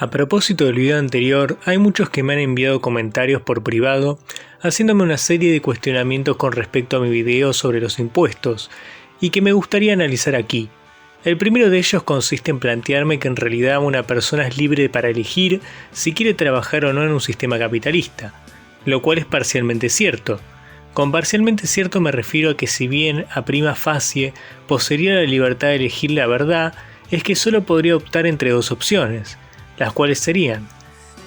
A propósito del video anterior, hay muchos que me han enviado comentarios por privado haciéndome una serie de cuestionamientos con respecto a mi video sobre los impuestos y que me gustaría analizar aquí. El primero de ellos consiste en plantearme que en realidad una persona es libre para elegir si quiere trabajar o no en un sistema capitalista, lo cual es parcialmente cierto. Con parcialmente cierto me refiero a que si bien a prima facie poseería la libertad de elegir, la verdad es que solo podría optar entre dos opciones, las cuales serían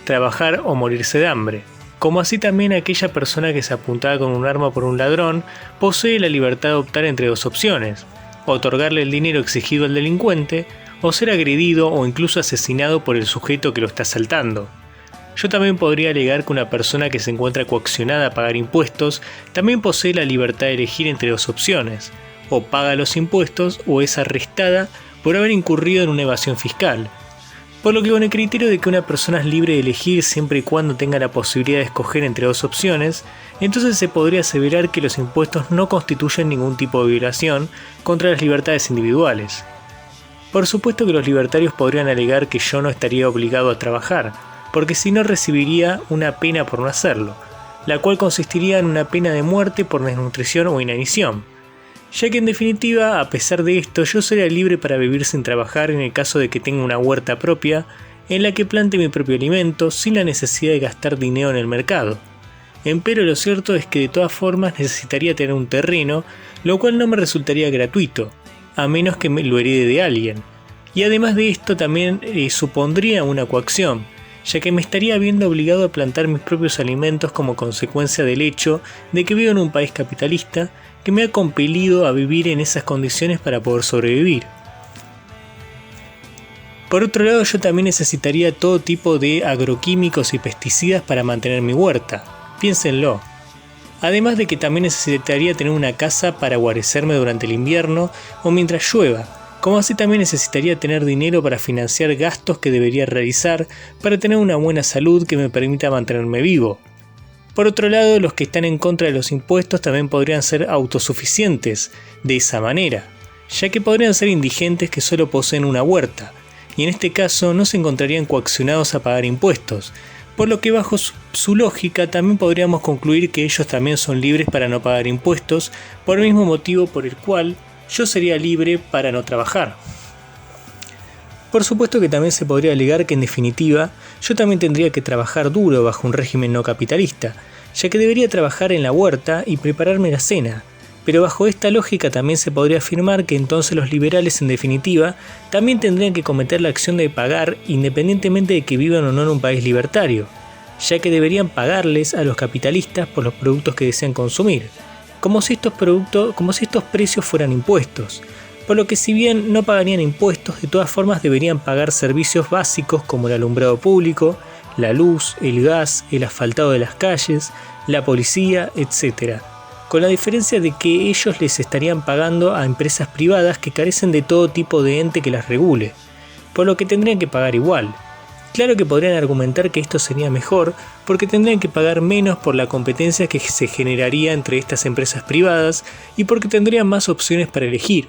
trabajar o morirse de hambre, como así también aquella persona que se apuntaba con un arma por un ladrón posee la libertad de optar entre dos opciones, otorgarle el dinero exigido al delincuente o ser agredido o incluso asesinado por el sujeto que lo está asaltando. Yo también podría alegar que una persona que se encuentra coaccionada a pagar impuestos también posee la libertad de elegir entre dos opciones, o paga los impuestos o es arrestada por haber incurrido en una evasión fiscal. Por lo que con el criterio de que una persona es libre de elegir siempre y cuando tenga la posibilidad de escoger entre dos opciones, entonces se podría aseverar que los impuestos no constituyen ningún tipo de violación contra las libertades individuales. Por supuesto que los libertarios podrían alegar que yo no estaría obligado a trabajar, porque si no recibiría una pena por no hacerlo, la cual consistiría en una pena de muerte por desnutrición o inanición, ya que en definitiva, a pesar de esto, yo sería libre para vivir sin trabajar en el caso de que tenga una huerta propia en la que plante mi propio alimento sin la necesidad de gastar dinero en el mercado. Empero lo cierto es que de todas formas necesitaría tener un terreno, lo cual no me resultaría gratuito, a menos que me lo herede de alguien. Y además de esto también supondría una coacción, ya que me estaría viendo obligado a plantar mis propios alimentos como consecuencia del hecho de que vivo en un país capitalista que me ha compelido a vivir en esas condiciones para poder sobrevivir. Por otro lado, yo también necesitaría todo tipo de agroquímicos y pesticidas para mantener mi huerta, piénsenlo. Además de que también necesitaría tener una casa para guarecerme durante el invierno o mientras llueva, como así también necesitaría tener dinero para financiar gastos que debería realizar para tener una buena salud que me permita mantenerme vivo. Por otro lado, los que están en contra de los impuestos también podrían ser autosuficientes de esa manera, ya que podrían ser indigentes que solo poseen una huerta, y en este caso no se encontrarían coaccionados a pagar impuestos, por lo que bajo su lógica también podríamos concluir que ellos también son libres para no pagar impuestos, por el mismo motivo por el cual yo sería libre para no trabajar. Por supuesto que también se podría alegar que en definitiva yo también tendría que trabajar duro bajo un régimen no capitalista, ya que debería trabajar en la huerta y prepararme la cena, pero bajo esta lógica también se podría afirmar que entonces los liberales en definitiva también tendrían que cometer la acción de pagar independientemente de que vivan o no en un país libertario, ya que deberían pagarles a los capitalistas por los productos que desean consumir, como si estos precios fueran impuestos. Por lo que si bien no pagarían impuestos, de todas formas deberían pagar servicios básicos como el alumbrado público, la luz, el gas, el asfaltado de las calles, la policía, etc. Con la diferencia de que ellos les estarían pagando a empresas privadas que carecen de todo tipo de ente que las regule, por lo que tendrían que pagar igual. Claro que podrían argumentar que esto sería mejor porque tendrían que pagar menos por la competencia que se generaría entre estas empresas privadas y porque tendrían más opciones para elegir,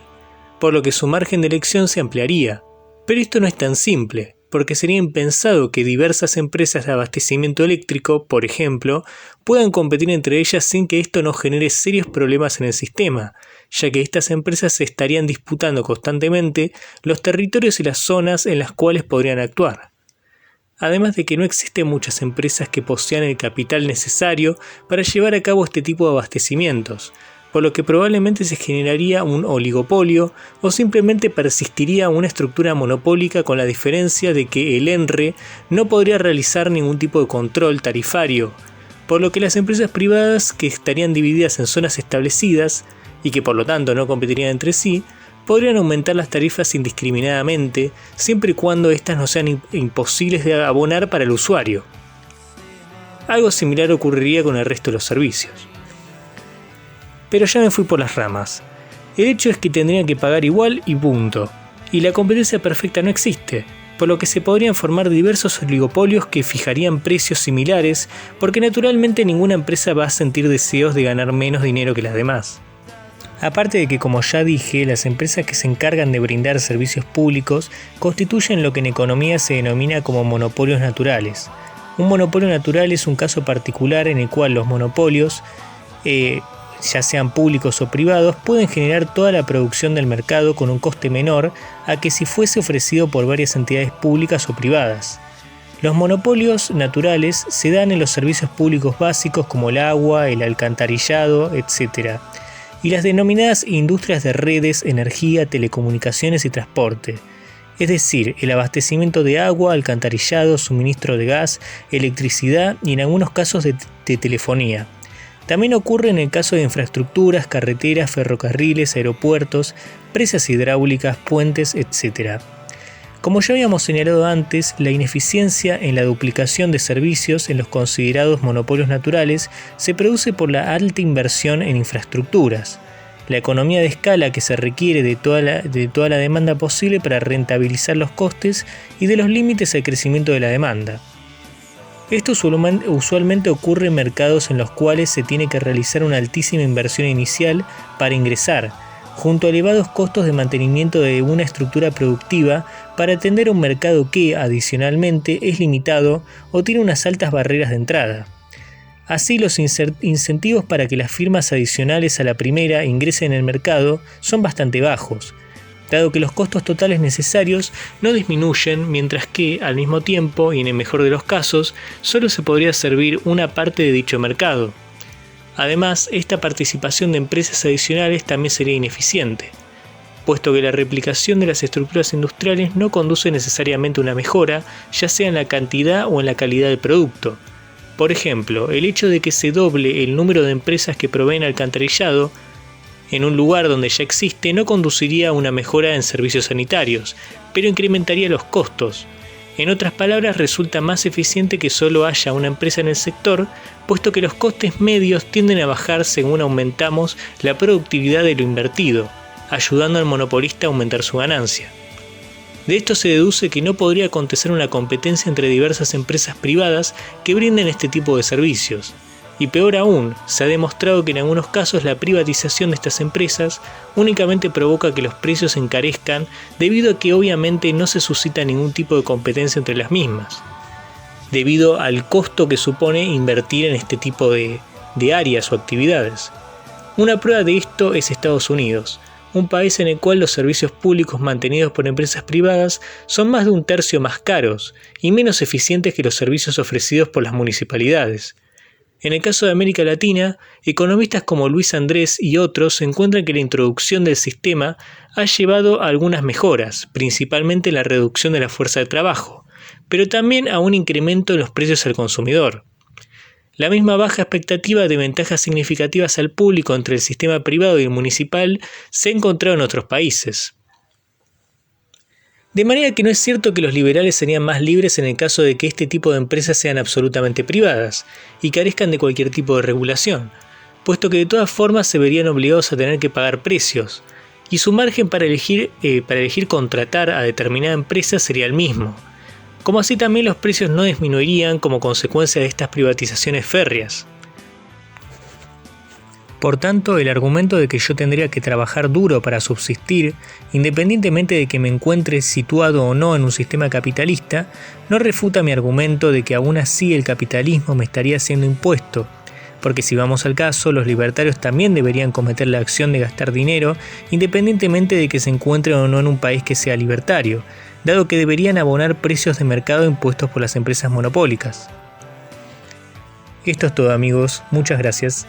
por lo que su margen de elección se ampliaría. Pero esto no es tan simple, porque sería impensado que diversas empresas de abastecimiento eléctrico, por ejemplo, puedan competir entre ellas sin que esto no genere serios problemas en el sistema, ya que estas empresas se estarían disputando constantemente los territorios y las zonas en las cuales podrían actuar. Además de que no existen muchas empresas que posean el capital necesario para llevar a cabo este tipo de abastecimientos, por lo que probablemente se generaría un oligopolio o simplemente persistiría una estructura monopólica, con la diferencia de que el ENRE no podría realizar ningún tipo de control tarifario, por lo que las empresas privadas, que estarían divididas en zonas establecidas y que por lo tanto no competirían entre sí, podrían aumentar las tarifas indiscriminadamente siempre y cuando éstas no sean imposibles de abonar para el usuario. Algo similar ocurriría con el resto de los servicios. Pero ya me fui por las ramas. El hecho es que tendrían que pagar igual y punto, y la competencia perfecta no existe, por lo que se podrían formar diversos oligopolios que fijarían precios similares, porque naturalmente ninguna empresa va a sentir deseos de ganar menos dinero que las demás. Aparte de que, como ya dije, las empresas que se encargan de brindar servicios públicos constituyen lo que en economía se denomina como monopolios naturales. Un monopolio natural es un caso particular en el cual los monopolios, ya sean públicos o privados, pueden generar toda la producción del mercado con un coste menor a que si fuese ofrecido por varias entidades públicas o privadas. Los monopolios naturales se dan en los servicios públicos básicos como el agua, el alcantarillado, etc., y las denominadas industrias de redes, energía, telecomunicaciones y transporte, es decir, el abastecimiento de agua, alcantarillado, suministro de gas, electricidad y en algunos casos de telefonía. También ocurre en el caso de infraestructuras, carreteras, ferrocarriles, aeropuertos, presas hidráulicas, puentes, etc. Como ya habíamos señalado antes, la ineficiencia en la duplicación de servicios en los considerados monopolios naturales se produce por la alta inversión en infraestructuras, la economía de escala que se requiere de toda la demanda posible para rentabilizar los costes y de los límites al crecimiento de la demanda. Esto usualmente ocurre en mercados en los cuales se tiene que realizar una altísima inversión inicial para ingresar, junto a elevados costos de mantenimiento de una estructura productiva para atender a un mercado que, adicionalmente, es limitado o tiene unas altas barreras de entrada. Así, los incentivos para que las firmas adicionales a la primera ingresen en el mercado son bastante bajos, dado que los costos totales necesarios no disminuyen, mientras que, al mismo tiempo, y en el mejor de los casos, solo se podría servir una parte de dicho mercado. Además, esta participación de empresas adicionales también sería ineficiente, puesto que la replicación de las estructuras industriales no conduce necesariamente a una mejora, ya sea en la cantidad o en la calidad del producto. Por ejemplo, el hecho de que se doble el número de empresas que proveen alcantarillado en un lugar donde ya existe no conduciría a una mejora en servicios sanitarios, pero incrementaría los costos. En otras palabras, resulta más eficiente que solo haya una empresa en el sector, puesto que los costes medios tienden a bajar según aumentamos la productividad de lo invertido, ayudando al monopolista a aumentar su ganancia. De esto se deduce que no podría acontecer una competencia entre diversas empresas privadas que brinden este tipo de servicios. Y peor aún, se ha demostrado que en algunos casos la privatización de estas empresas únicamente provoca que los precios encarezcan debido a que obviamente no se suscita ningún tipo de competencia entre las mismas, debido al costo que supone invertir en este tipo de áreas o actividades. Una prueba de esto es Estados Unidos, un país en el cual los servicios públicos mantenidos por empresas privadas son más de un tercio más caros y menos eficientes que los servicios ofrecidos por las municipalidades. En el caso de América Latina, economistas como Luis Andrés y otros encuentran que la introducción del sistema ha llevado a algunas mejoras, principalmente la reducción de la fuerza de trabajo, pero también a un incremento en los precios al consumidor. La misma baja expectativa de ventajas significativas al público entre el sistema privado y el municipal se ha encontrado en otros países. De manera que no es cierto que los liberales serían más libres en el caso de que este tipo de empresas sean absolutamente privadas y carezcan de cualquier tipo de regulación, puesto que de todas formas se verían obligados a tener que pagar precios, y su margen para elegir contratar a determinada empresa sería el mismo, como así también los precios no disminuirían como consecuencia de estas privatizaciones férreas. Por tanto, el argumento de que yo tendría que trabajar duro para subsistir, independientemente de que me encuentre situado o no en un sistema capitalista, no refuta mi argumento de que aún así el capitalismo me estaría siendo impuesto, porque si vamos al caso, los libertarios también deberían cometer la acción de gastar dinero, independientemente de que se encuentren o no en un país que sea libertario, dado que deberían abonar precios de mercado impuestos por las empresas monopólicas. Esto es todo, amigos, muchas gracias.